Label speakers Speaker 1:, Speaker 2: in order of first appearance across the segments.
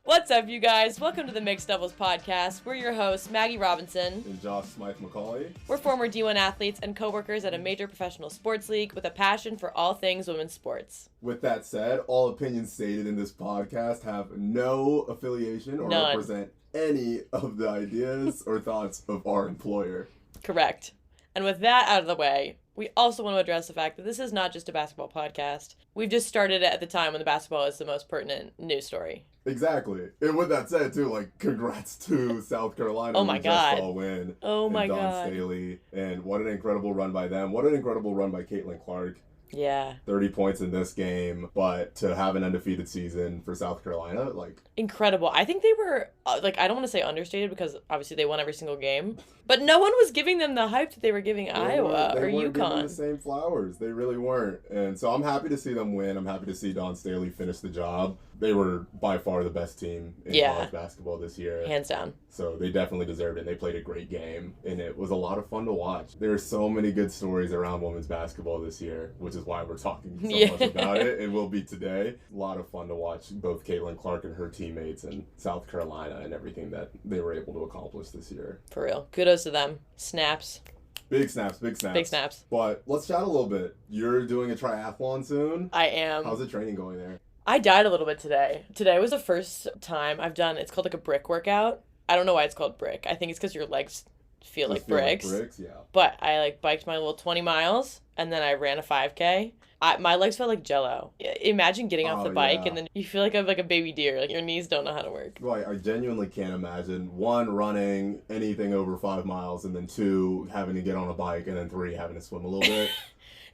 Speaker 1: What's up, you guys? Welcome to the Mixed Doubles Podcast. We're your hosts, Maggie Robinson
Speaker 2: and Josh Smythe-McCauley.
Speaker 1: We're former D1 athletes and co-workers at a major professional sports league with a passion for all things women's sports.
Speaker 2: With that said, all opinions stated in this podcast have no affiliation or represent any of the ideas or thoughts of our employer.
Speaker 1: Correct. And with that out of the way, we also want to address the fact that this is not just a basketball podcast. We've just started it at the time when the basketball is the most pertinent news story.
Speaker 2: Exactly. And with that said, too, congrats to South Carolina.
Speaker 1: Oh my God.
Speaker 2: Just saw a win.
Speaker 1: Oh my
Speaker 2: Dawn
Speaker 1: God.
Speaker 2: Staley. And what an incredible run by them. What an incredible run by Caitlin Clark.
Speaker 1: Yeah.
Speaker 2: 30 points in this game, but to have an undefeated season for South Carolina,
Speaker 1: incredible. I think they were, I don't want to say understated because obviously they won every single game, but no one was giving them the hype that they were giving Iowa or UConn.
Speaker 2: They weren't giving the same flowers. They really weren't. And so I'm happy to see them win. I'm happy to see Dawn Staley finish the job. They were by far the best team in college basketball this year.
Speaker 1: Hands down.
Speaker 2: So they definitely deserved it. They played a great game, and it was a lot of fun to watch. There are so many good stories around women's basketball this year, which is why we're talking so much about it, and will be today. A lot of fun to watch both Caitlin Clark and her teammates and South Carolina and everything that they were able to accomplish this year.
Speaker 1: For real. Kudos to them. Snaps.
Speaker 2: Big snaps, big snaps.
Speaker 1: Big snaps.
Speaker 2: But let's chat a little bit. You're doing a triathlon soon.
Speaker 1: I am.
Speaker 2: How's the training going there?
Speaker 1: I died a little bit today. Today was the first time I've done, it's called a brick workout. I don't know why it's called brick. I think it's because your legs feel like bricks.
Speaker 2: Yeah.
Speaker 1: But I biked my little 20 miles and then I ran a 5K. My legs felt like jello. Imagine getting off the bike and then you feel like a baby deer. Your knees don't know how to work.
Speaker 2: Well, I genuinely can't imagine, 1, running anything over 5 miles, and then 2, having to get on a bike, and then 3, having to swim a little bit.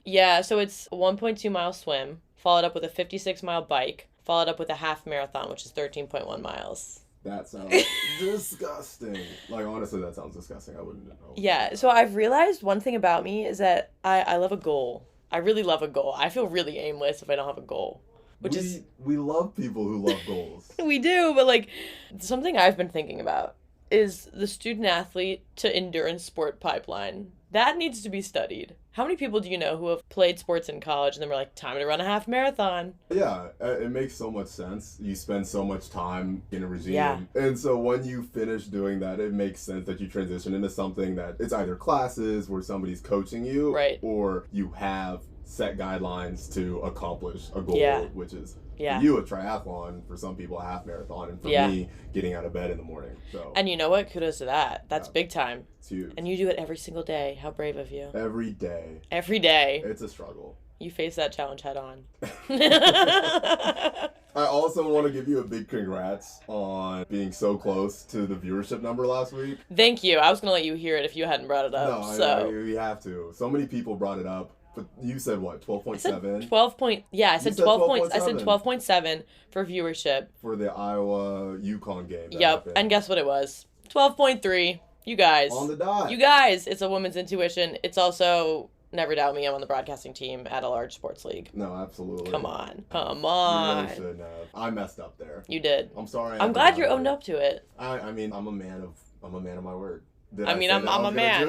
Speaker 1: Yeah, so it's a 1.2 mile swim, followed up with a 56-mile bike, followed up with a half marathon, which is 13.1 miles.
Speaker 2: That sounds disgusting. Honestly, that sounds disgusting. I wouldn't know.
Speaker 1: Yeah, so I've realized one thing about me is that I love a goal. I really love a goal. I feel really aimless if I don't have a goal.
Speaker 2: We love people who love goals.
Speaker 1: We do, but something I've been thinking about is the student athlete to endurance sport pipeline. That needs to be studied. How many people do you know who have played sports in college and then were like, time to run a half marathon?
Speaker 2: Yeah, it makes so much sense. You spend so much time in a regime.
Speaker 1: Yeah.
Speaker 2: And so when you finish doing that, it makes sense that you transition into something that it's either classes where somebody's coaching you,
Speaker 1: right,
Speaker 2: or you have set guidelines to accomplish a goal, which is for you a triathlon, for some people a half marathon, and for me getting out of bed in the morning. So,
Speaker 1: and you know what? Kudos to that. That's big time.
Speaker 2: It's huge.
Speaker 1: And you do it every single day. How brave of you.
Speaker 2: Every day.
Speaker 1: Every day.
Speaker 2: It's a struggle.
Speaker 1: You face that challenge head on.
Speaker 2: I also want to give you a big congrats on being so close to the viewership number last week.
Speaker 1: Thank you. I was going to let you hear it if you hadn't brought it up.
Speaker 2: No, we have to. So many people brought it up. But you said what, 12.7?
Speaker 1: I said 12.7 for viewership.
Speaker 2: For the Iowa-UConn game.
Speaker 1: Yep, and guess what it was? 12.3. You guys.
Speaker 2: On the dot.
Speaker 1: You guys. It's a woman's intuition. It's also, never doubt me, I'm on the broadcasting team at a large sports league.
Speaker 2: No, absolutely.
Speaker 1: Come on.
Speaker 2: You really shouldn't have. I messed up there.
Speaker 1: You did.
Speaker 2: I'm sorry.
Speaker 1: I'm glad you're owned up to it.
Speaker 2: I mean, I'm a man of my word.
Speaker 1: I'm a man.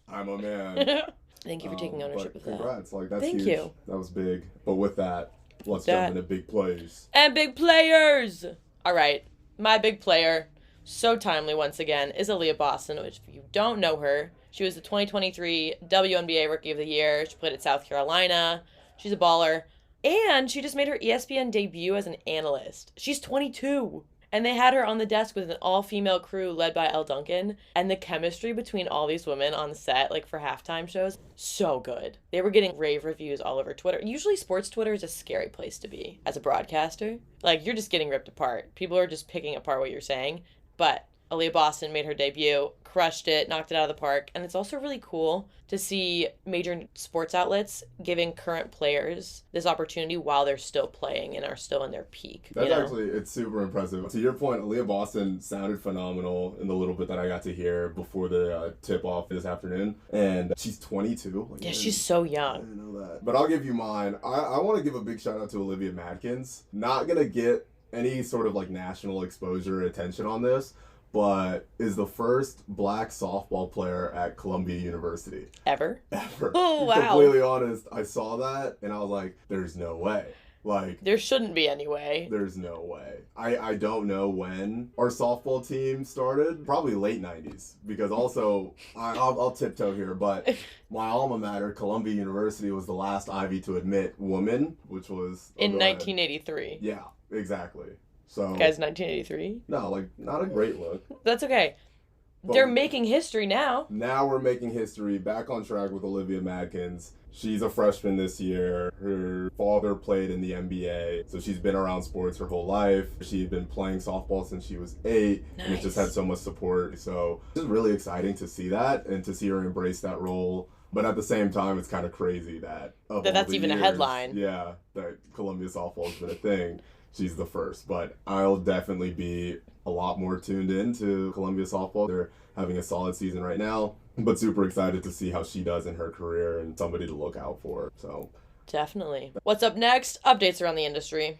Speaker 2: I'm a man.
Speaker 1: Thank you for taking ownership of that.
Speaker 2: Congrats. That's
Speaker 1: Thank
Speaker 2: huge.
Speaker 1: you.
Speaker 2: That was big. But with that, let's jump into big plays.
Speaker 1: And big players! All right. My big player, so timely once again, is Aaliyah Boston, which if you don't know her, she was the 2023 WNBA Rookie of the Year. She played at South Carolina. She's a baller. And she just made her ESPN debut as an analyst. She's 22. And they had her on the desk with an all-female crew led by Elle Duncan. And the chemistry between all these women on the set, for halftime shows, so good. They were getting rave reviews all over Twitter. Usually sports Twitter is a scary place to be as a broadcaster. You're just getting ripped apart. People are just picking apart what you're saying. But Aaliyah Boston made her debut, crushed it, knocked it out of the park. And it's also really cool to see major sports outlets giving current players this opportunity while they're still playing and are still in their peak.
Speaker 2: It's super impressive. To your point, Aaliyah Boston sounded phenomenal in the little bit that I got to hear before the tip-off this afternoon. And she's 22.
Speaker 1: She's so young.
Speaker 2: I didn't know that. But I'll give you mine. I want to give a big shout out to Olivia Madkins. Not going to get any sort of national exposure or attention on this, but is the first black softball player at Columbia University.
Speaker 1: Ever?
Speaker 2: Ever.
Speaker 1: Oh, wow.
Speaker 2: Completely honest, I saw that and I was like, there's no way. Like,
Speaker 1: there shouldn't be any way.
Speaker 2: There's no way. I don't know when our softball team started. Probably late 90s. Because also, I'll tiptoe here, but my alma mater, Columbia University, was the last Ivy to admit women, which was...
Speaker 1: in 1983.
Speaker 2: Yeah, exactly. So...
Speaker 1: Guys, 1983?
Speaker 2: No, like, not a great look.
Speaker 1: That's okay. But they're making history now.
Speaker 2: Now we're making history. Back on track with Olivia Madkins. She's a freshman this year. Her father played in the NBA, so she's been around sports her whole life. She'd been playing softball since she was 8,
Speaker 1: nice.
Speaker 2: And it just had so much support. So it's just really exciting to see that and to see her embrace that role. But at the same time, it's kind of crazy that
Speaker 1: that's even a headline.
Speaker 2: Yeah, that Columbia softball has been a thing. She's the first, but I'll definitely be a lot more tuned in to Columbia softball. They're having a solid season right now, but super excited to see how she does in her career and somebody to look out for. So
Speaker 1: definitely. What's up next? Updates around the industry.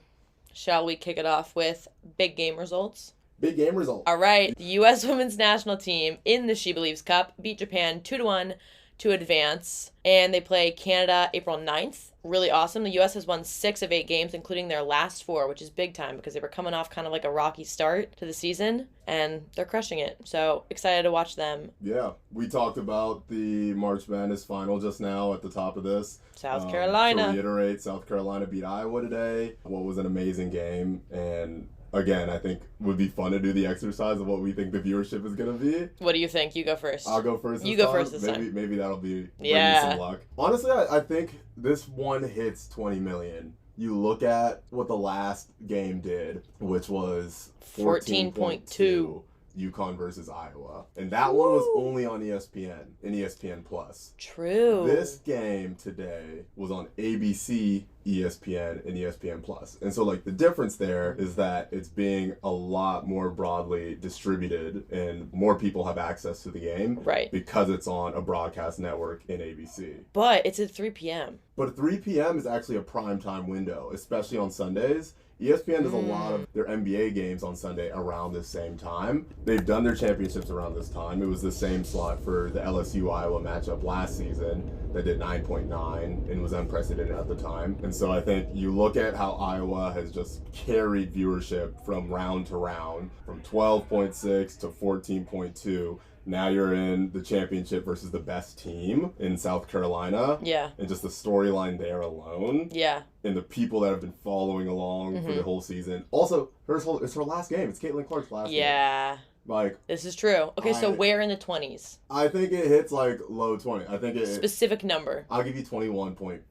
Speaker 1: Shall we kick it off with big game results?
Speaker 2: Big game results.
Speaker 1: All right. The U.S. women's national team in the She Believes Cup beat Japan 2-1 to advance, and they play Canada April 9th. Really awesome. The U.S. has won 6 of 8 games, including their last 4, which is big time because they were coming off kind of like a rocky start to the season, and they're crushing it. So excited to watch them.
Speaker 2: Yeah. We talked about the March Madness final just now at the top of this.
Speaker 1: South Carolina.
Speaker 2: To reiterate, South Carolina beat Iowa today. What was an amazing game, and again, I think would be fun to do the exercise of what we think the viewership is going to be.
Speaker 1: What do you think? You go first.
Speaker 2: I'll go first.
Speaker 1: You go first this time.
Speaker 2: Maybe that'll bring me some luck. Honestly, I think this one hits 20 million. You look at what the last game did, which was 14.2. UConn versus Iowa. And that one was only on ESPN and ESPN Plus.
Speaker 1: True.
Speaker 2: This game today was on ABC, ESPN, and ESPN Plus. And so like the difference there is that it's being a lot more broadly distributed and more people have access to the game.
Speaker 1: Right.
Speaker 2: Because it's on a broadcast network in ABC.
Speaker 1: But it's at 3 p.m.
Speaker 2: But 3 p.m. is actually a prime time window, especially on Sundays. ESPN does a lot of their NBA games on Sunday around the same time. They've done their championships around this time. It was the same slot for the LSU-Iowa matchup last season that did 9.9 and was unprecedented at the time. And so I think you look at how Iowa has just carried viewership from round to round, from 12.6 to 14.2. Now you're in the championship versus the best team in South Carolina.
Speaker 1: Yeah.
Speaker 2: And just the storyline there alone.
Speaker 1: Yeah.
Speaker 2: And the people that have been following along for the whole season. Also, it's her last game. It's Caitlin Clark's last game.
Speaker 1: Yeah.
Speaker 2: Like,
Speaker 1: this is true. Okay, so where in the 20s?
Speaker 2: I think it hits like low 20. I think it...
Speaker 1: Specific number.
Speaker 2: I'll give you 21.2.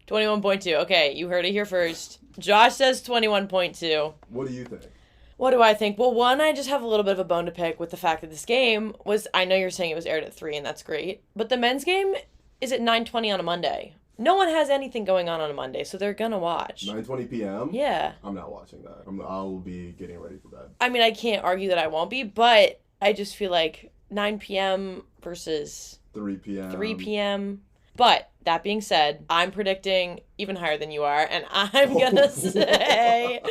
Speaker 1: 21.2. Okay, you heard it here first. Josh says 21.2.
Speaker 2: What do you think?
Speaker 1: What do I think? Well, one, I just have a little bit of a bone to pick with the fact that this game was, I know you're saying it was aired at 3, and that's great, but the men's game is at 9:20 on a Monday. No one has anything going on a Monday, so they're gonna watch.
Speaker 2: 9:20 p.m.?
Speaker 1: Yeah.
Speaker 2: I'm not watching that. I'll be getting ready for bed.
Speaker 1: I mean, I can't argue that I won't be, but I just feel like 9 p.m. versus
Speaker 2: 3 p.m.
Speaker 1: 3 p.m. But that being said, I'm predicting even higher than you are, and I'm gonna say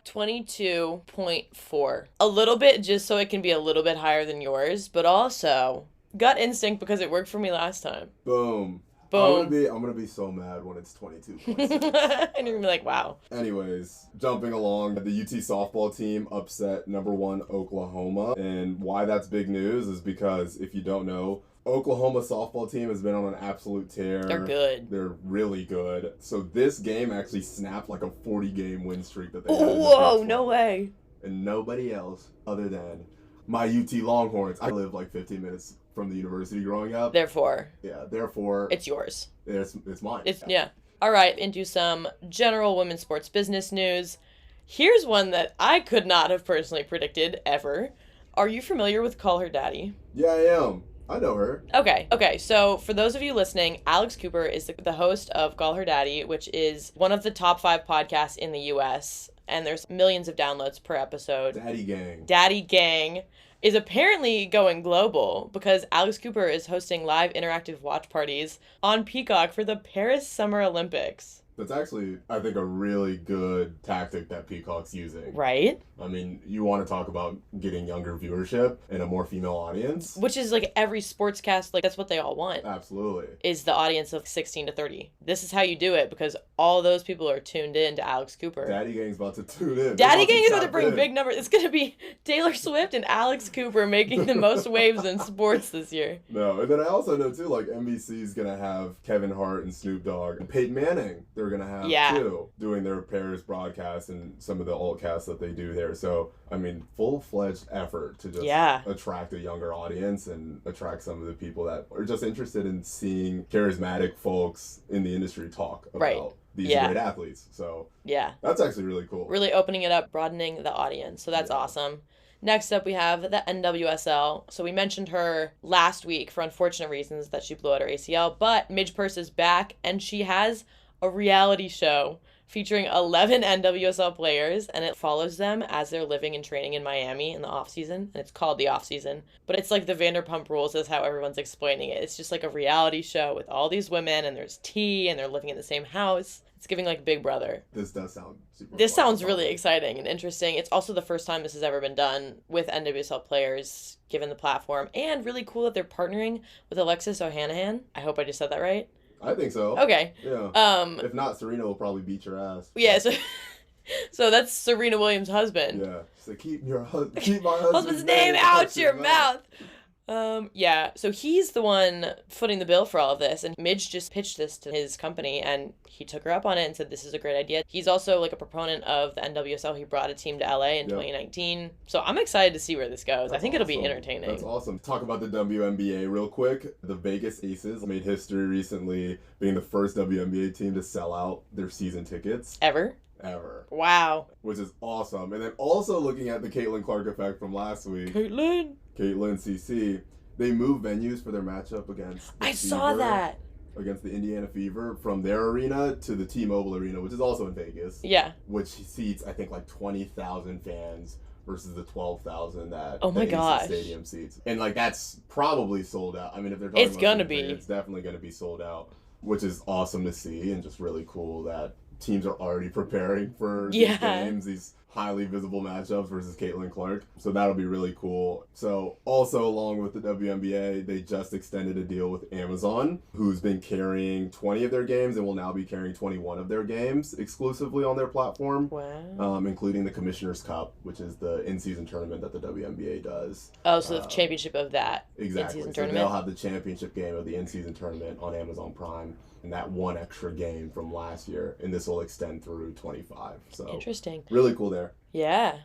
Speaker 1: 22.4. A little bit just so it can be a little bit higher than yours, but also gut instinct because it worked for me last time.
Speaker 2: Boom.
Speaker 1: Boom.
Speaker 2: I'm gonna be so mad when it's 22.6.
Speaker 1: And you're gonna be like, wow.
Speaker 2: Anyways, jumping along, the UT softball team upset #1 Oklahoma. And why that's big news is because if you don't know, Oklahoma softball team has been on an absolute tear.
Speaker 1: They're good.
Speaker 2: They're really good. So this game actually snapped like a 40-game win streak that they had.
Speaker 1: Whoa, no way.
Speaker 2: And nobody else other than my UT Longhorns. I lived like 15 minutes from the university growing up.
Speaker 1: Therefore.
Speaker 2: It's
Speaker 1: yours.
Speaker 2: It's mine.
Speaker 1: Yeah. All right, into some general women's sports business news. Here's one that I could not have personally predicted ever. Are you familiar with Call Her Daddy?
Speaker 2: Yeah, I am. I know her.
Speaker 1: Okay, so for those of you listening, Alex Cooper is the host of Call Her Daddy, which is one of the top 5 podcasts in the U.S., and there's millions of downloads per episode. Daddy Gang is apparently going global because Alex Cooper is hosting live interactive watch parties on Peacock for the Paris Summer Olympics.
Speaker 2: That's actually, I think, a really good tactic that Peacock's using.
Speaker 1: Right?
Speaker 2: I mean, you want to talk about getting younger viewership and a more female audience.
Speaker 1: Which is like every sportscast, like that's what they all want.
Speaker 2: Absolutely.
Speaker 1: Is the audience of 16 to 30. This is how you do it because all those people are tuned in to Alex Cooper.
Speaker 2: Daddy Gang's about to tune in.
Speaker 1: Daddy Gang is about to bring big numbers. It's going to be Taylor Swift and Alex Cooper making the most waves in sports this year.
Speaker 2: No, and then I also know too, like NBC's going to have Kevin Hart and Snoop Dogg and Peyton Manning. They're going to have too, doing their pairs broadcast and some of the alt casts that they do there. So, I mean, full-fledged effort to just attract a younger audience and attract some of the people that are just interested in seeing charismatic folks in the industry talk about these great athletes. So, that's actually really cool.
Speaker 1: Really opening it up, broadening the audience. So that's awesome. Next up, we have the NWSL. So we mentioned her last week for unfortunate reasons that she blew out her ACL, but Midge Purse is back and she has a reality show featuring 11 NWSL players, and it follows them as they're living and training in Miami in the off-season, and it's called The Off-Season. But it's like the Vanderpump Rules is how everyone's explaining it. It's just like a reality show with all these women, and there's tea, and they're living in the same house. It's giving like Big Brother.
Speaker 2: This does sound super
Speaker 1: This sounds really exciting and interesting. It's also the first time this has ever been done with NWSL players given the platform, and really cool that they're partnering with Alexis Ohanian. I hope I just said that right.
Speaker 2: I think so.
Speaker 1: Okay.
Speaker 2: Yeah. If not, Serena will probably beat your ass.
Speaker 1: Yeah, so that's Serena Williams' husband.
Speaker 2: Yeah. So keep my husband's
Speaker 1: name out your mouth. So he's the one footing the bill for all of this, and Midge just pitched this to his company, and he took her up on it and said this is a great idea. He's also like a proponent of the NWSL. He brought a team to LA in 2019. So I'm excited to see where this goes. I think it'll be entertaining.
Speaker 2: That's awesome. Talk about the WNBA real quick. The Vegas Aces made history recently being the first WNBA team to sell out their season tickets.
Speaker 1: Ever. Wow.
Speaker 2: Which is awesome. And then also looking at the Caitlin Clark effect from last week. Caitlin CC. They moved venues for their matchup against
Speaker 1: saw that.
Speaker 2: Against the Indiana Fever from their arena to the T-Mobile Arena, which is also in Vegas.
Speaker 1: Yeah.
Speaker 2: Which seats, I think, like 20,000 fans versus the 12,000 that stadium seats. And like that's probably sold out. I mean, if they're talking it's definitely going to be sold out, which is awesome to see and just really cool that teams are already preparing for these games, these highly visible matchups versus Caitlin Clark. So that'll be really cool. So also along with the WNBA, they just extended a deal with Amazon, who's been carrying 20 of their games and will now be carrying 21 of their games exclusively on their platform.
Speaker 1: Wow.
Speaker 2: Including the Commissioner's Cup, which is the in-season tournament that the WNBA does.
Speaker 1: Oh, so the championship of that
Speaker 2: in-season
Speaker 1: tournament.
Speaker 2: So they'll have the championship game of the in-season tournament on Amazon Prime. And that one extra game from last year, and this will extend through 25. So
Speaker 1: interesting.
Speaker 2: Really cool there.
Speaker 1: Yeah.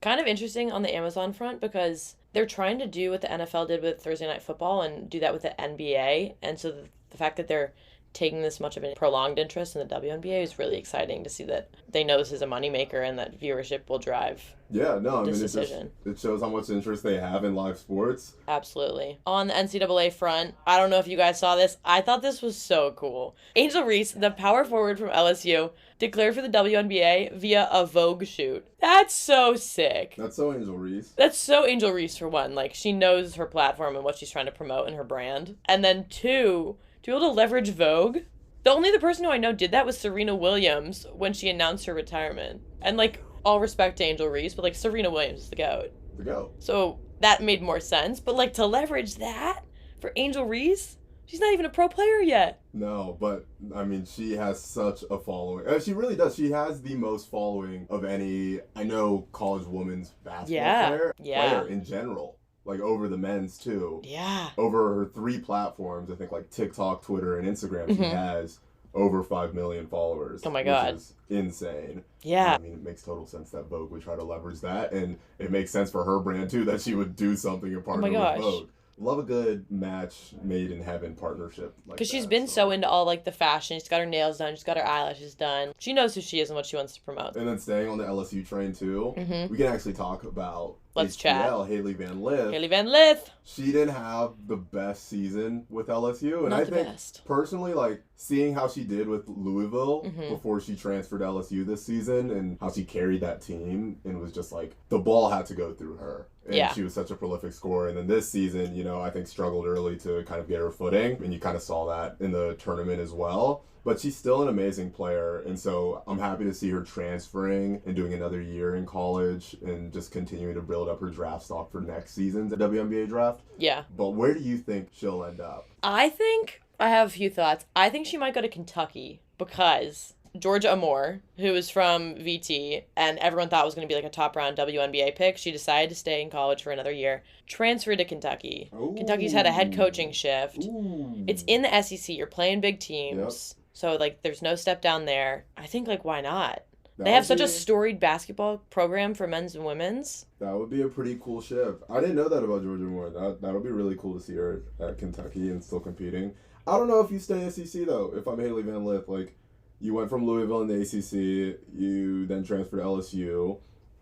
Speaker 1: Kind of interesting on the Amazon front because they're trying to do what the NFL did with Thursday Night Football and do that with the NBA. And so the fact that they're taking this much of a prolonged interest in the WNBA is really exciting to see that they know this is a moneymaker and that viewership will drive decision.
Speaker 2: It shows how much interest they have in live sports.
Speaker 1: Absolutely. On the NCAA front, I don't know if you guys saw this. I thought this was so cool. Angel Reese, the power forward from LSU, declared for the WNBA via a Vogue shoot. That's so sick.
Speaker 2: That's so Angel Reese.
Speaker 1: That's so Angel Reese for one. Like, she knows her platform and what she's trying to promote and her brand. And then two, to be able to leverage Vogue. The only other person who I know did that was Serena Williams when she announced her retirement. And, like, all respect to Angel Reese, but, like, Serena Williams is the GOAT.
Speaker 2: The GOAT.
Speaker 1: So that made more sense. But, like, to leverage that for Angel Reese, she's not even a pro player yet.
Speaker 2: No, but, I mean, she has such a following. She really does. She has the most following of any, I know, college women's basketball player in general. Like, over the men's, too.
Speaker 1: Yeah.
Speaker 2: Over her 3 platforms, I think, like TikTok, Twitter, and Instagram, she has over 5 million followers.
Speaker 1: Oh, my God.
Speaker 2: Which is insane.
Speaker 1: Yeah.
Speaker 2: I mean, it makes total sense that Vogue would try to leverage that, and it makes sense for her brand, too, that she would do something in partner with Vogue. Love a good match made in heaven partnership.
Speaker 1: Because she's been so into all, like, the fashion. She's got her nails done. She's got her eyelashes done. She knows who she is and what she wants to promote.
Speaker 2: And then staying on the LSU train, too, we can actually talk about
Speaker 1: Let's
Speaker 2: HBL, Haley Van Lith.
Speaker 1: Haley Van Lith.
Speaker 2: She didn't have the best season with LSU. And
Speaker 1: Not
Speaker 2: I
Speaker 1: the
Speaker 2: think,
Speaker 1: best.
Speaker 2: personally, like, seeing how she did with Louisville before she transferred to LSU this season and how she carried that team and was just like, the ball had to go through her. And she was such a prolific scorer. And then this season, you know, I think struggled early to kind of get her footing. And you kind of saw that in the tournament as well. But she's still an amazing player, and so I'm happy to see her transferring and doing another year in college and just continuing to build up her draft stock for next season's WNBA draft.
Speaker 1: Yeah.
Speaker 2: But where do you think she'll end up?
Speaker 1: I think I have a few thoughts. I think she might go to Kentucky because Georgia Amore, who is from VT, and everyone thought was going to be like a top round WNBA pick, she decided to stay in college for another year, transferred to Kentucky.
Speaker 2: Ooh.
Speaker 1: Kentucky's had a head coaching shift.
Speaker 2: Ooh.
Speaker 1: It's in the SEC. You're playing big teams.
Speaker 2: Yep.
Speaker 1: So, like, there's no step down there. I think, like, why not?
Speaker 2: That
Speaker 1: They have
Speaker 2: would
Speaker 1: such a
Speaker 2: be-
Speaker 1: storied basketball program for men's and women's.
Speaker 2: That would be a pretty cool shift. I didn't know that about Georgia Moore. That would be really cool to see her at Kentucky and still competing. I don't know if you stay SEC, though, if I'm Haley Van Lith. Like, you went from Louisville in the ACC, you then transferred to LSU.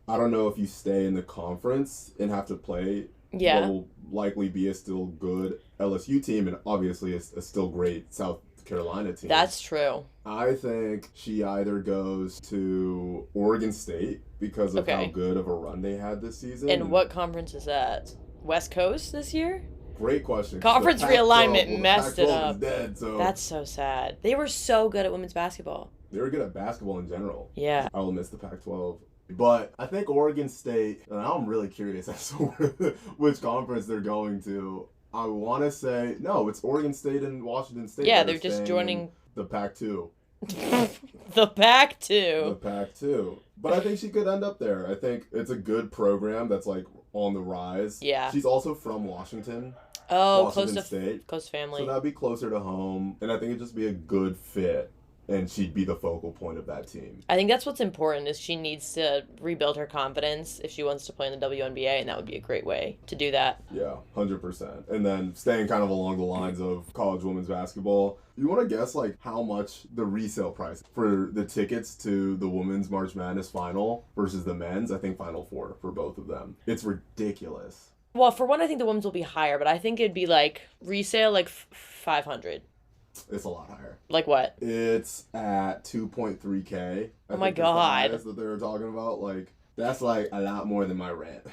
Speaker 2: I don't know if you stay in the conference and have to play
Speaker 1: Yeah.
Speaker 2: what will likely be a still good LSU team and obviously a still great South Carolina team.
Speaker 1: That's true.
Speaker 2: I think she either goes to Oregon State because of how good of a run they had this season.
Speaker 1: And what conference is that? West Coast this year?
Speaker 2: Great question.
Speaker 1: Conference
Speaker 2: The Pac-12
Speaker 1: realignment messed it
Speaker 2: Pac-12
Speaker 1: up.
Speaker 2: Is dead, so
Speaker 1: That's so sad. They were so good at women's basketball.
Speaker 2: they were good at basketball in general.
Speaker 1: Yeah.
Speaker 2: I will miss the Pac-12. But I think Oregon State, and I'm really curious as to which conference they're going to. I want to say, no, it's Oregon State and Washington State.
Speaker 1: Yeah,
Speaker 2: that
Speaker 1: they're
Speaker 2: are
Speaker 1: just
Speaker 2: staying
Speaker 1: joining
Speaker 2: in the Pac-2.
Speaker 1: the Pac
Speaker 2: The
Speaker 1: 2.
Speaker 2: Pac-2. But I think she could end up there. I think it's a good program that's like on the rise.
Speaker 1: Yeah.
Speaker 2: She's also from Washington.
Speaker 1: Oh,
Speaker 2: Washington
Speaker 1: close to
Speaker 2: State.
Speaker 1: close family.
Speaker 2: So that'd be closer to home. And I think it'd just be a good fit. And she'd be the focal point of that team.
Speaker 1: I think that's what's important is she needs to rebuild her confidence if she wants to play in the WNBA, and that would be a great way to do that.
Speaker 2: Yeah, 100%. And then staying kind of along the lines of college women's basketball, you want to guess like how much the resale price for the tickets to the women's March Madness final versus the men's? I think Final Four for both of them. It's ridiculous.
Speaker 1: Well, for one, I think the women's will be higher, but I think it'd be like resale like 500.
Speaker 2: It's a lot higher.
Speaker 1: Like what?
Speaker 2: It's at 2.3K.
Speaker 1: Oh my God.
Speaker 2: That's what they were talking about. Like, that's like a lot more than my rent.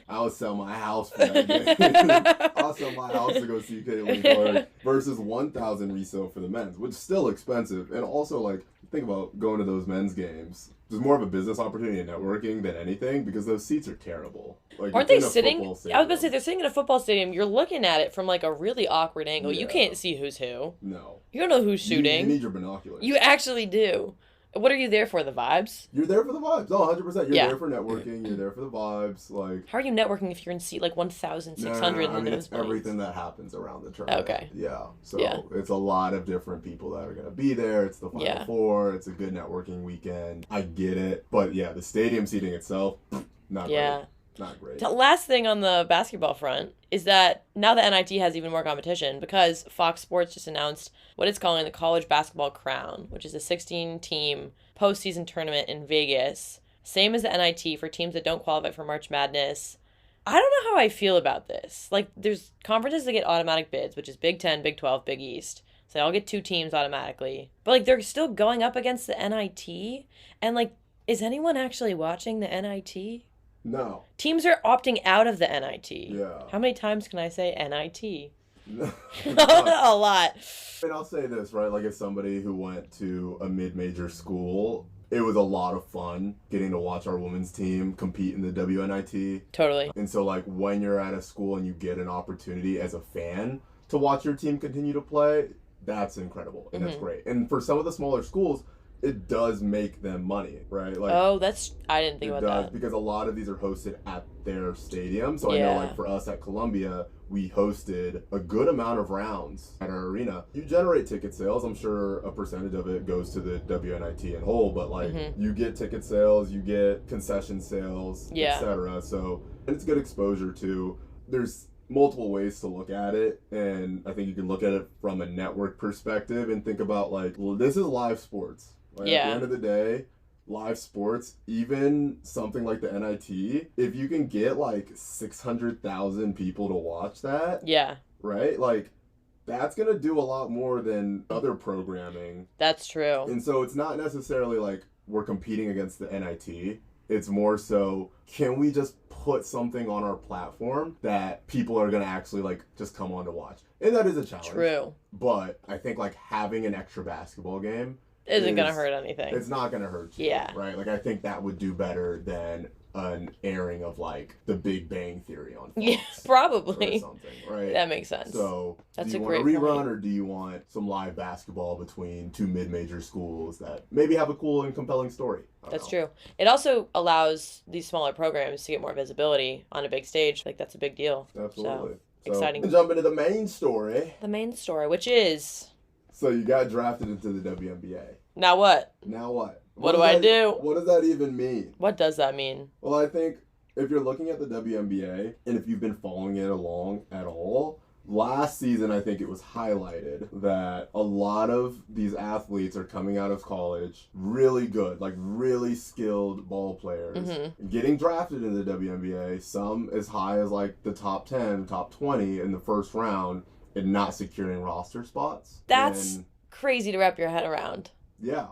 Speaker 2: I would sell my house for that game. I'll sell my house to go see Caitlin Clark versus 1,000 resale for the men's, which is still expensive. And also, like, think about going to those men's games. There's more of a business opportunity and networking than anything because those seats are terrible. Like,
Speaker 1: Aren't they sitting? I was about to say, they're sitting in a football stadium. You're looking at it from like a really awkward angle. You
Speaker 2: Yeah.
Speaker 1: can't see who's who.
Speaker 2: No.
Speaker 1: You don't know who's shooting.
Speaker 2: You need your binoculars.
Speaker 1: You actually do. What are you there for? The vibes?
Speaker 2: You're there for the vibes. Oh, 100%. You're
Speaker 1: Yeah.
Speaker 2: there for networking. You're there for the vibes. Like,
Speaker 1: How are you networking if you're in seat like 1,600
Speaker 2: I
Speaker 1: in the
Speaker 2: mean, it's
Speaker 1: nosebleeds?
Speaker 2: everything that happens around the tournament.
Speaker 1: Okay.
Speaker 2: Yeah. So
Speaker 1: Yeah.
Speaker 2: it's a lot of different people that are going to be there. It's the Final
Speaker 1: Yeah.
Speaker 2: Four. It's a good networking weekend. I get it. But yeah, the stadium seating itself, not
Speaker 1: Yeah.
Speaker 2: great. Not great.
Speaker 1: The last thing on the basketball front is that now the NIT has even more competition because Fox Sports just announced what it's calling the College Basketball Crown, which is a 16-team postseason tournament in Vegas. Same as the NIT for teams that don't qualify for March Madness. I don't know how I feel about this. Like, there's conferences that get automatic bids, which is Big 10, Big 12, Big East. So they all get 2 teams automatically. But, like, they're still going up against the NIT. And, like, is anyone actually watching the NIT?
Speaker 2: No.
Speaker 1: Teams are opting out of the NIT.
Speaker 2: Yeah.
Speaker 1: How many times can I say NIT?
Speaker 2: No.
Speaker 1: A lot.
Speaker 2: And I'll say this, right? Like, as somebody who went to a mid-major school, it was a lot of fun getting to watch our women's team compete in the WNIT.
Speaker 1: Totally.
Speaker 2: And so, like, when you're at a school and you get an opportunity as a fan to watch your team continue to play, that's incredible. And that's great. And for some of the smaller schools, it does make them money, right? Like,
Speaker 1: I didn't think
Speaker 2: it
Speaker 1: about
Speaker 2: does,
Speaker 1: that.
Speaker 2: because a lot of these are hosted at their stadium. So I
Speaker 1: Yeah.
Speaker 2: know, like, for us at Columbia, we hosted a good amount of rounds at our arena. You generate ticket sales. I'm sure a percentage of it goes to the WNIT in whole, but, like, you get ticket sales, you get concession sales,
Speaker 1: Yeah.
Speaker 2: etc. So, and it's good exposure too. There's multiple ways to look at it, and I think you can look at it from a network perspective and think about, like, well, this is live sports. Like,
Speaker 1: Yeah.
Speaker 2: At the end of the day, live sports, even something like the NIT, if you can get like 600,000 people to watch that,
Speaker 1: Yeah.
Speaker 2: right? Like, that's going to do a lot more than other programming.
Speaker 1: That's true.
Speaker 2: And so it's not necessarily like we're competing against the NIT. It's more so, can we just put something on our platform that people are going to actually like just come on to watch? And that is a challenge.
Speaker 1: True.
Speaker 2: But I think like having an extra basketball game
Speaker 1: isn't going to hurt anything.
Speaker 2: It's not going to hurt you.
Speaker 1: Yeah.
Speaker 2: Right? Like, I think that would do better than an airing of like the Big Bang Theory on Fox.
Speaker 1: Yeah, probably.
Speaker 2: Or something, right?
Speaker 1: That makes sense.
Speaker 2: So,
Speaker 1: that's
Speaker 2: do you
Speaker 1: a
Speaker 2: want a
Speaker 1: great
Speaker 2: rerun
Speaker 1: point.
Speaker 2: or do you want some live basketball between two mid-major schools that maybe have a cool and compelling story?
Speaker 1: That's true. It also allows these smaller programs to get more visibility on a big stage. Like, that's a big deal.
Speaker 2: Absolutely.
Speaker 1: So exciting.
Speaker 2: We'll jump into the main story.
Speaker 1: The main story, which is...
Speaker 2: So you got drafted into the WNBA.
Speaker 1: Now what?
Speaker 2: Now what?
Speaker 1: What do I do?
Speaker 2: What does that even mean?
Speaker 1: What does that mean?
Speaker 2: Well, I think if you're looking at the WNBA, and if you've been following it along at all, last season I think it was highlighted that a lot of these athletes are coming out of college really good, like really skilled ball players, getting drafted in the WNBA, some as high as like the top 10, top 20 in the first round, and not securing roster spots.
Speaker 1: That's crazy to wrap your head around.
Speaker 2: Yeah.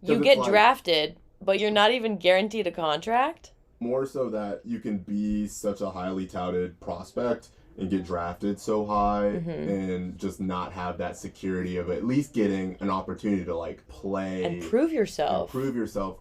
Speaker 1: You get drafted, but you're not even guaranteed a contract?
Speaker 2: More so that you can be such a highly touted prospect and get drafted so high and just not have that security of at least getting an opportunity to like play
Speaker 1: and prove yourself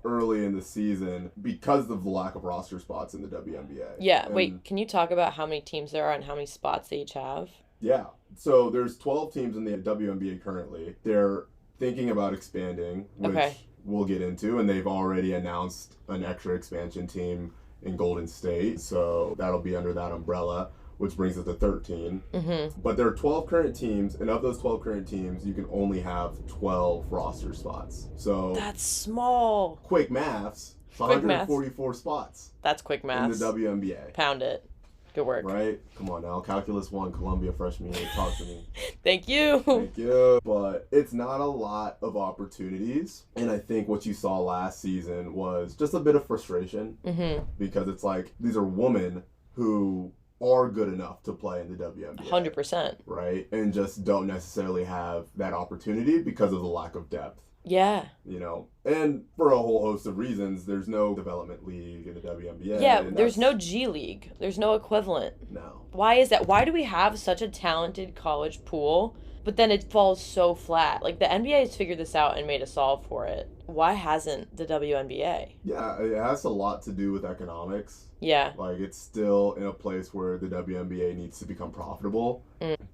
Speaker 2: early in the season because of the lack of roster spots in the WNBA.
Speaker 1: Yeah. Wait, can you talk about how many teams there are and how many spots they each have?
Speaker 2: Yeah. So there's 12 teams in the WNBA currently. They're thinking about expanding, which we'll get into, and they've already announced an extra expansion team in Golden State, so that'll be under that umbrella, which brings it to 13. But there are 12 current teams, and of those 12 current teams, you can only have 12 roster spots. So
Speaker 1: that's small.
Speaker 2: Quick maths, 144 spots.
Speaker 1: That's quick maths.
Speaker 2: In the WNBA.
Speaker 1: Pound it. Good work.
Speaker 2: Right? Come on now. Calculus 1, Columbia freshman year. Talk to me.
Speaker 1: Thank you.
Speaker 2: Thank you. But it's not a lot of opportunities. And I think what you saw last season was just a bit of frustration. Because it's like, these are women who are good enough to play in the WNBA.
Speaker 1: 100%.
Speaker 2: Right? And just don't necessarily have that opportunity because of the lack of depth.
Speaker 1: Yeah.
Speaker 2: You know, and for a whole host of reasons, there's no development league in the WNBA.
Speaker 1: Yeah, there's no G League. There's no equivalent.
Speaker 2: No.
Speaker 1: Why is that? Why do we have such a talented college pool, but then it falls so flat? Like, the NBA has figured this out and made a solve for it. Why hasn't the WNBA?
Speaker 2: Yeah, it has a lot to do with economics.
Speaker 1: Yeah.
Speaker 2: Like, it's still in a place where the WNBA needs to become profitable.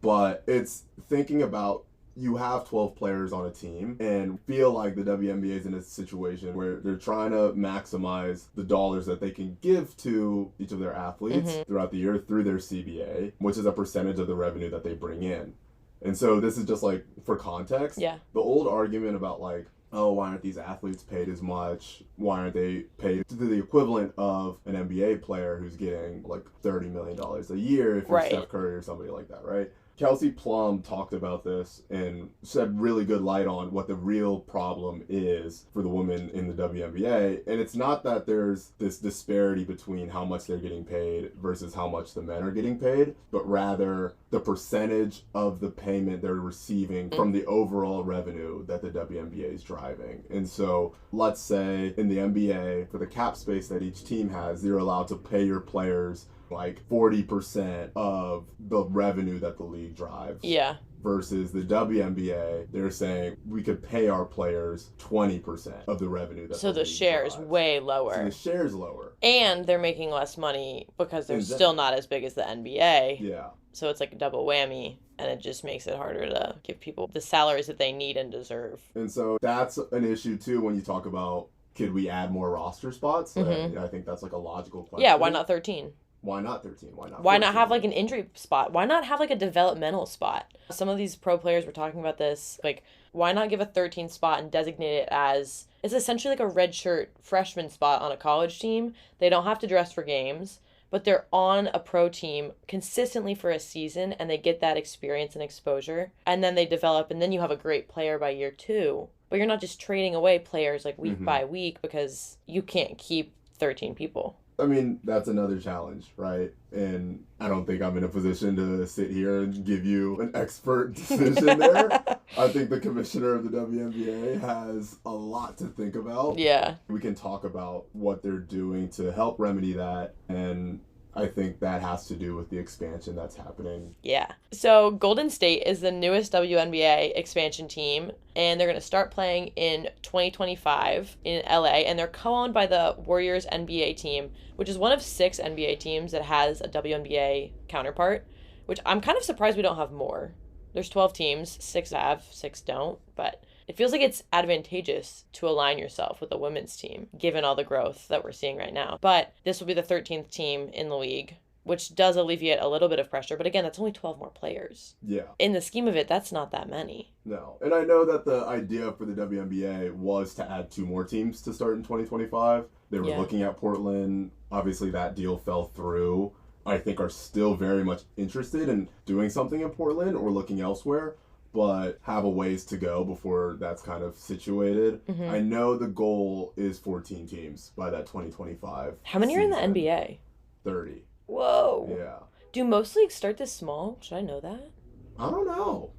Speaker 2: But it's thinking about, you have 12 players on a team and feel like the WNBA is in a situation where they're trying to maximize the dollars that they can give to each of their athletes throughout the year through their CBA, which is a percentage of the revenue that they bring in. And so this is just like, for context, the old argument about like, oh, why aren't these athletes paid as much? Why aren't they paid to the equivalent of an NBA player who's getting like $30 million a year if you're Steph Curry or somebody like that, right? Kelsey Plum talked about this and shed really good light on what the real problem is for the women in the WNBA. And it's not that there's this disparity between how much they're getting paid versus how much the men are getting paid, but rather the percentage of the payment they're receiving from the overall revenue that the WNBA is driving. And so let's say in the NBA, for the cap space that each team has, you're allowed to pay your players like 40% of the revenue that the league drives.
Speaker 1: Yeah.
Speaker 2: Versus the WNBA, they're saying we could pay our players 20% of the revenue that
Speaker 1: so the share is way lower.
Speaker 2: So the share is lower.
Speaker 1: And they're making less money because they're still not as big as the NBA.
Speaker 2: Yeah.
Speaker 1: So it's like a double whammy, and it just makes it harder to give people the salaries that they need and deserve.
Speaker 2: And so that's an issue too when you talk about, could we add more roster spots? I think that's like a logical question.
Speaker 1: Yeah, why not 13?
Speaker 2: Why not 13? Why not 14?
Speaker 1: Why not have like an injury spot? Why not have like a developmental spot? Some of these pro players were talking about this. Like, why not give a 13 spot and designate it as, it's essentially like a redshirt freshman spot on a college team. They don't have to dress for games, but they're on a pro team consistently for a season and they get that experience and exposure. And then they develop, and then you have a great player by year 2. But you're not just trading away players like week
Speaker 2: Mhm.
Speaker 1: by week because you can't keep 13 people.
Speaker 2: I mean, that's another challenge, right? And I don't think I'm in a position to sit here and give you an expert decision there. I think the commissioner of the WNBA has a lot to think about.
Speaker 1: Yeah.
Speaker 2: We can talk about what they're doing to help remedy that, and I think that has to do with the expansion that's happening.
Speaker 1: Yeah. So Golden State is the newest WNBA expansion team, and they're going to start playing in 2025 in LA, and they're co-owned by the Warriors NBA team, which is one of 6 NBA teams that has a WNBA counterpart, which I'm kind of surprised we don't have more. There's 12 teams, 6 have, 6 don't, but it feels like it's advantageous to align yourself with a women's team, given all the growth that we're seeing right now. But this will be the 13th team in the league, which does alleviate a little bit of pressure. But again, that's only 12 more players.
Speaker 2: Yeah.
Speaker 1: In the scheme of it, that's not that many.
Speaker 2: No. And I know that the idea for the WNBA was to add 2 more teams to start in 2025. They were looking at Portland. Obviously, that deal fell through. I think are still very much interested in doing something in Portland or looking elsewhere, but have a ways to go before that's kind of situated.
Speaker 1: Mm-hmm.
Speaker 2: I know the goal is 14 teams by that 2025.
Speaker 1: How many are in the NBA?
Speaker 2: 30.
Speaker 1: Whoa.
Speaker 2: Yeah.
Speaker 1: Do most leagues start this small? Should I know that?
Speaker 2: I don't know.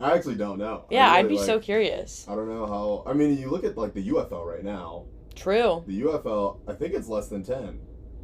Speaker 2: I actually don't know.
Speaker 1: Yeah,
Speaker 2: I'd
Speaker 1: I'd be so curious.
Speaker 2: I don't know how. I mean, you look at like the UFL right now.
Speaker 1: True.
Speaker 2: The UFL, I think it's less than 10.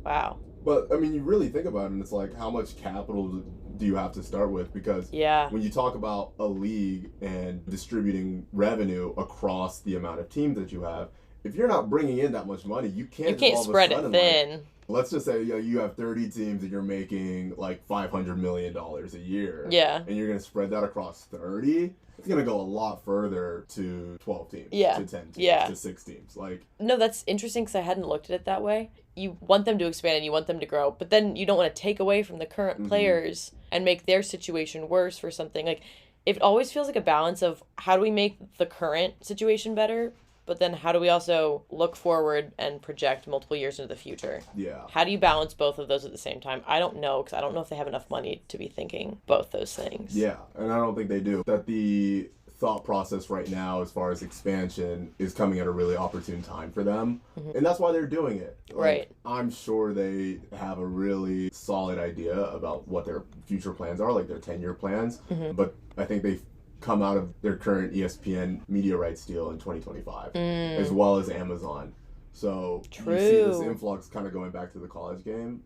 Speaker 1: Wow.
Speaker 2: But, I mean, you really think about it, and it's like, how much capital do you have to start with? Because when you talk about a league and distributing revenue across the amount of teams that you have, if you're not bringing in that much money, you can't
Speaker 1: spread it thin.
Speaker 2: Like, let's just say you have 30 teams and you're making like $500 million a year.
Speaker 1: Yeah.
Speaker 2: And you're going to spread that across 30. It's going to go a lot further to 12 teams, to 10 teams, to 6 teams.
Speaker 1: No, that's interesting because I hadn't looked at it that way. You want them to expand and you want them to grow, but then you don't want to take away from the current players and make their situation worse for something. Like, it always feels like a balance of how do we make the current situation better, but then how do we also look forward and project multiple years into the future?
Speaker 2: Yeah.
Speaker 1: How do you balance both of those at the same time? I don't know, because I don't know if they have enough money to be thinking both those things.
Speaker 2: Yeah, and I don't think they do. That the thought process right now as far as expansion is coming at a really opportune time for them. And that's why they're doing it.
Speaker 1: Right.
Speaker 2: I'm sure they have a really solid idea about what their future plans are, like their 10-year plans. But I think they've come out of their current ESPN media rights deal in 2025, as well as Amazon. So you see this influx kind of going back to the college game.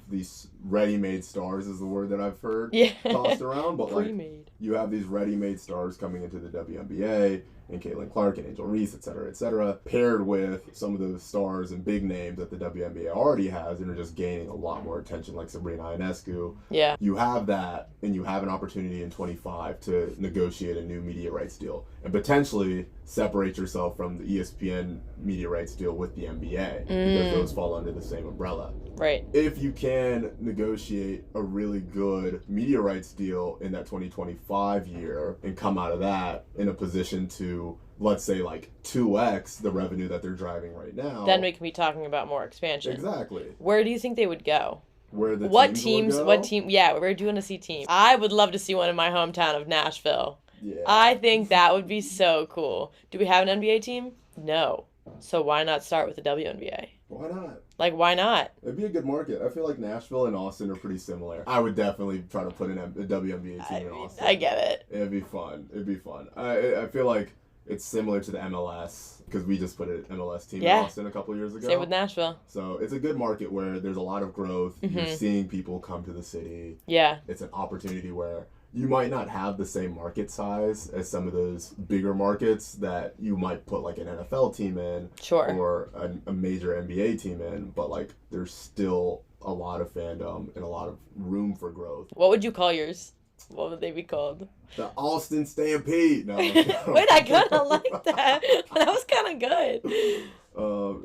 Speaker 2: These ready-made stars is the word that I've heard tossed around. But like, you have these ready-made stars coming into the WNBA, and Caitlin Clark and Angel Reese, et cetera, paired with some of the stars and big names that the WNBA already has and are just gaining a lot more attention, like Sabrina Ionescu.
Speaker 1: Yeah.
Speaker 2: You have that, and you have an opportunity in 25 to negotiate a new media rights deal and potentially separate yourself from the ESPN media rights deal with the NBA because those fall under the same umbrella.
Speaker 1: Right.
Speaker 2: If you can negotiate a really good media rights deal in that 2025 year and come out of that in a position to, let's say, like 2x the revenue that they're driving right now,
Speaker 1: then we can be talking about more expansion.
Speaker 2: Exactly.
Speaker 1: Where do you think they would go?
Speaker 2: Where the
Speaker 1: what
Speaker 2: teams would go?
Speaker 1: What team? Yeah, where do you want to see teams? I would love to see one in my hometown of Nashville.
Speaker 2: Yeah.
Speaker 1: I think that would be so cool. Do we have an NBA team? No. So why not start with the WNBA?
Speaker 2: Why not?
Speaker 1: Like, why not?
Speaker 2: It'd be a good market. I feel like Nashville and Austin are pretty similar. I would definitely try to put a WNBA team in Austin.
Speaker 1: I get it.
Speaker 2: It'd be fun. I feel like it's similar to the MLS because we just put an MLS team in Austin a couple years ago.
Speaker 1: Same with Nashville.
Speaker 2: So it's a good market where there's a lot of growth. You're seeing people come to the city.
Speaker 1: Yeah.
Speaker 2: It's an opportunity where you might not have the same market size as some of those bigger markets that you might put like an NFL team in or a major NBA team in, but like there's still a lot of fandom and a lot of room for growth.
Speaker 1: What would you call yours? What would they be called?
Speaker 2: The Austin Stampede. No.
Speaker 1: Wait, I kind of like that. That was kind of good.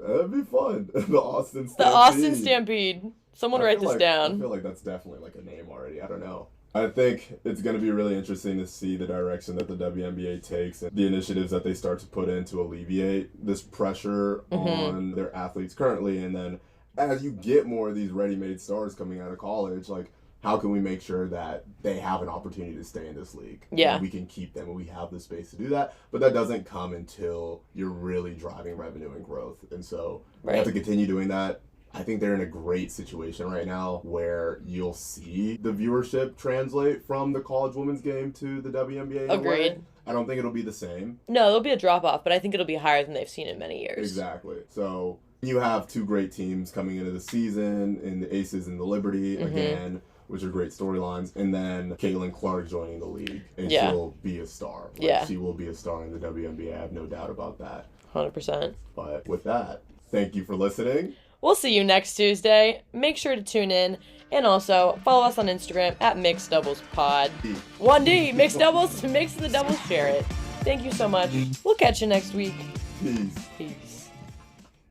Speaker 2: That'd be fun. The Austin Stampede.
Speaker 1: The Austin Stampede. Someone write this down.
Speaker 2: I feel like that's definitely like a name already. I don't know. I think it's going to be really interesting to see the direction that the WNBA takes and the initiatives that they start to put in to alleviate this pressure on their athletes currently. And then as you get more of these ready-made stars coming out of college, like, how can we make sure that they have an opportunity to stay in this league?
Speaker 1: Yeah.
Speaker 2: And we can keep them and we have the space to do that. But that doesn't come until you're really driving revenue and growth. And so we have to continue doing that. I think they're in a great situation right now where you'll see the viewership translate from the college women's game to the WNBA.
Speaker 1: Agreed.
Speaker 2: I don't think it'll be the same.
Speaker 1: No, there'll be a drop-off, but I think it'll be higher than they've seen in many years.
Speaker 2: Exactly. So you have two great teams coming into the season in the Aces and the Liberty again, which are great storylines. And then Caitlin Clark joining the league, and she'll be a star. She will be a star in the WNBA. I have no doubt about that.
Speaker 1: 100%.
Speaker 2: But with that, thank you for listening.
Speaker 1: We'll see you next Tuesday. Make sure to tune in. And also, follow us on Instagram at Mixed Doubles Pod. 1D, Mixed Doubles, mix the doubles, share it. Thank you so much. We'll catch you next week.
Speaker 2: Peace.
Speaker 1: Peace.